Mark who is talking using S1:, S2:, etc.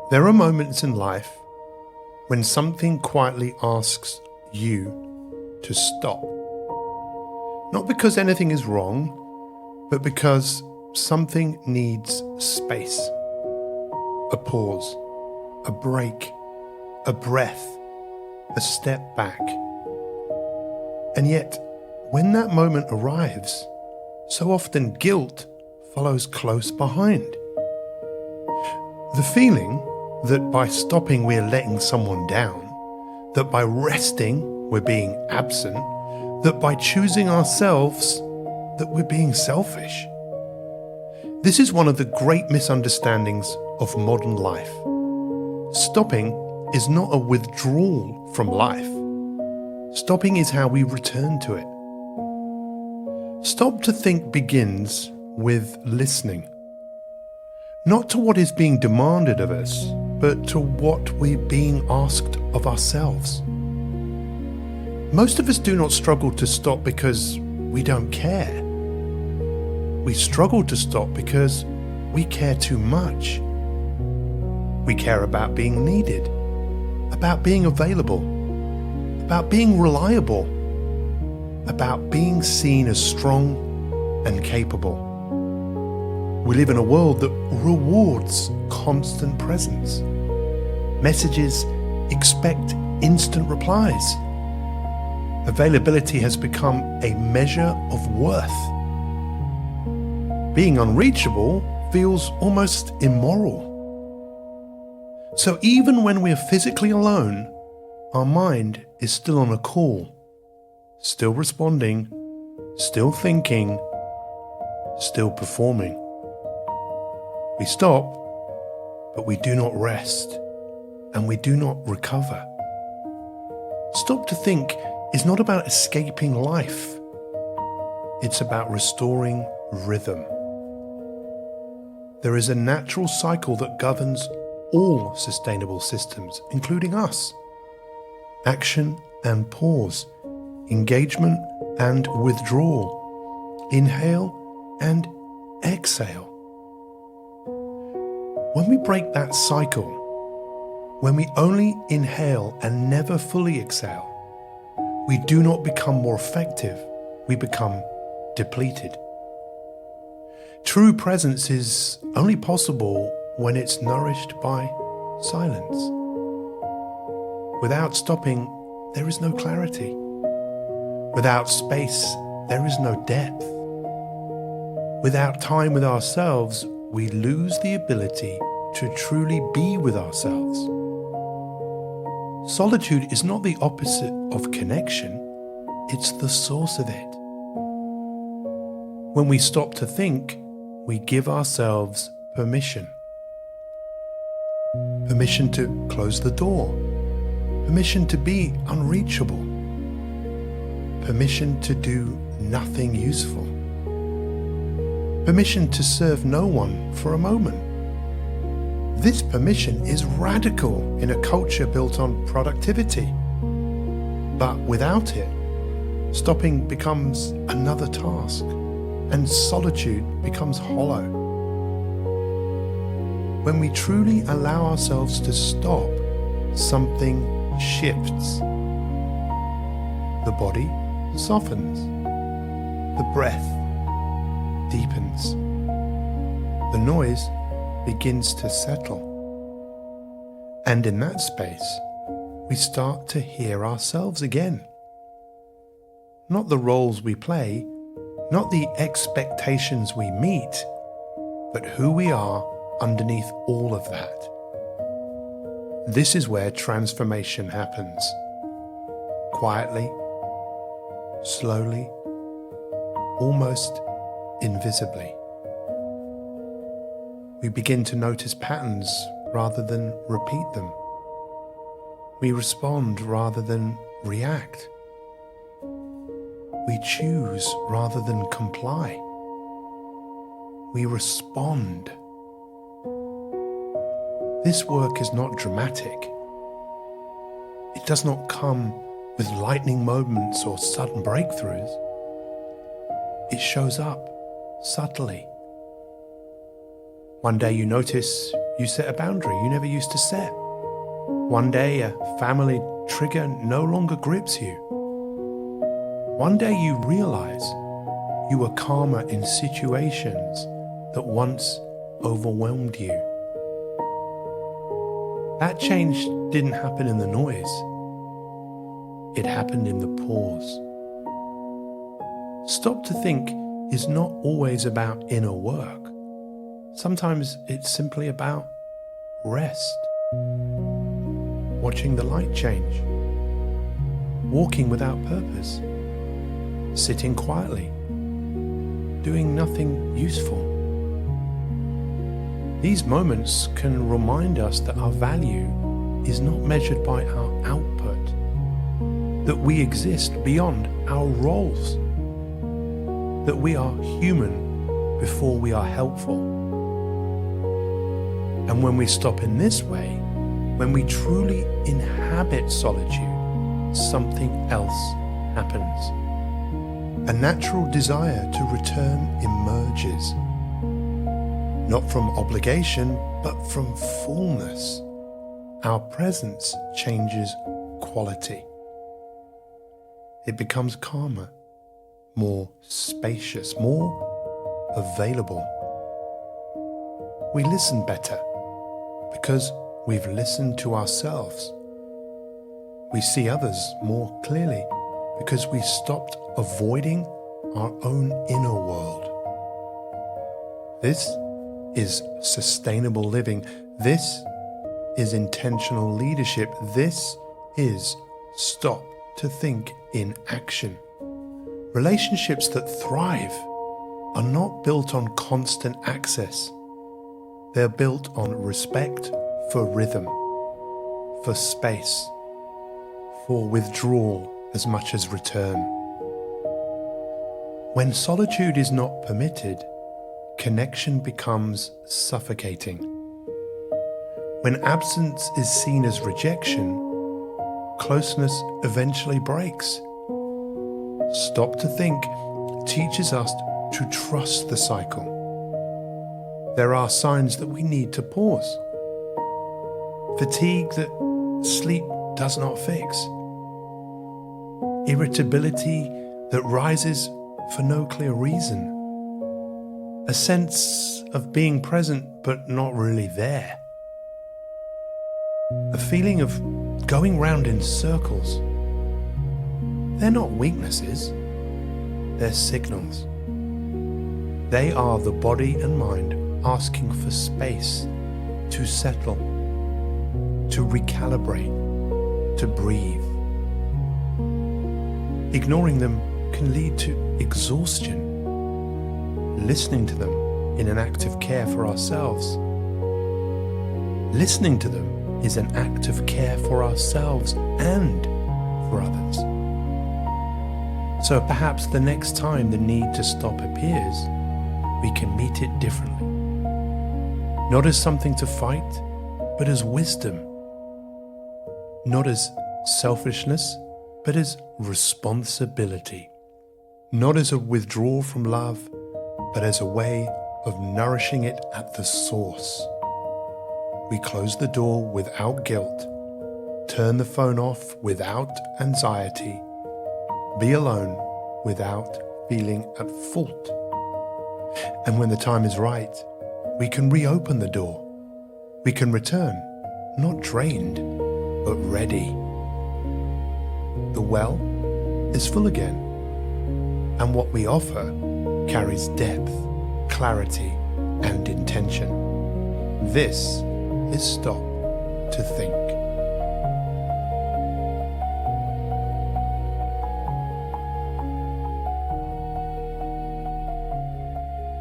S1: There are moments in life when something quietly asks you to stop. Not because anything is wrong, but because something needs space. A pause, a break, a breath, a step back. And yet, when that moment arrives, so often guilt follows close behind. The feeling that by stopping we're letting someone down, that by resting we're being absent, that by choosing ourselves that we're being selfish. This is one of the great misunderstandings of modern life. Stopping is not a withdrawal from life. Stopping is how we return to it. Stop to think begins with listening. Not to what is being demanded of us, but to what we're being asked of ourselves. Most of us do not struggle to stop because we don't care. We struggle to stop because we care too much. We care about being needed, about being available, about being reliable, about being seen as strong and capable. We live in a world that rewards constant presence. Messages expect instant replies. Availability has become a measure of worth. Being unreachable feels almost immoral. So even when we're physically alone, our mind is still on a call, still responding, still thinking, still performing. We stop, but we do not rest, and we do not recover. Stop to think is not about escaping life. It's about restoring rhythm. There is a natural cycle that governs all sustainable systems, including us. Action and pause, engagement and withdrawal, inhale and exhale. When we break that cycle, when we only inhale and never fully exhale, we do not become more effective, we become depleted. True presence is only possible when it's nourished by silence. Without stopping, there is no clarity. Without space, there is no depth. Without time with ourselves, we lose the ability to truly be with ourselves. Solitude is not the opposite of connection, it's the source of it. When we stop to think, we give ourselves permission. Permission to close the door. Permission to be unreachable. Permission to do nothing useful. Permission to serve no one for a moment. This permission is radical in a culture built on productivity. But without it, stopping becomes another task, and solitude becomes hollow. When we truly allow ourselves to stop, something shifts. The body softens. The breath deepens. The noise begins to settle. And in that space, we start to hear ourselves again. Not the roles we play, not the expectations we meet, but who we are underneath all of that. This is where transformation happens. Quietly, slowly, almost invisibly. We begin to notice patterns rather than repeat them. We respond rather than react. We choose rather than comply. We respond. This work is not dramatic. It does not come with lightning moments or sudden breakthroughs. It shows up subtly. One day you notice you set a boundary you never used to set. One day a family trigger no longer grips you. One day you realize you were calmer in situations that once overwhelmed you. That change didn't happen in the noise. It happened in the pause. Stop to think is not always about inner work. Sometimes it's simply about rest. Watching the light change. Walking without purpose. Sitting quietly. Doing nothing useful. These moments can remind us that our value is not measured by our output, that we exist beyond our roles, that we are human before we are helpful. And when we stop in this way, when we truly inhabit solitude, something else happens. A natural desire to return emerges. Not from obligation, but from fullness. Our presence changes quality. It becomes calmer, more spacious, more available. We listen better because we've listened to ourselves. We see others more clearly because we stopped avoiding our own inner world. This is sustainable living. This is intentional leadership. This is stop to think in action. Relationships that thrive are not built on constant access. They're built on respect for rhythm, for space, for withdrawal as much as return. When solitude is not permitted, connection becomes suffocating. When absence is seen as rejection, closeness eventually breaks. Stop to think teaches us to trust the cycle. There are signs that we need to pause. Fatigue that sleep does not fix. Irritability that rises for no clear reason. A sense of being present but not really there. A feeling of going round in circles. They're not weaknesses, they're signals. They are the body and mind asking for space to settle, to recalibrate, to breathe. Ignoring them can lead to exhaustion. Listening to them in an act of care for ourselves. Listening to them is an act of care for ourselves and for others. So perhaps the next time the need to stop appears, we can meet it differently. Not as something to fight, but as wisdom. Not as selfishness, but as responsibility. Not as a withdrawal from love, but as a way of nourishing it at the source. We close the door without guilt, turn the phone off without anxiety, be alone without feeling at fault. And when the time is right, we can reopen the door. We can return, not drained, but ready. The well is full again, and what we offer carries depth, clarity, and intention. This is Stop to Think.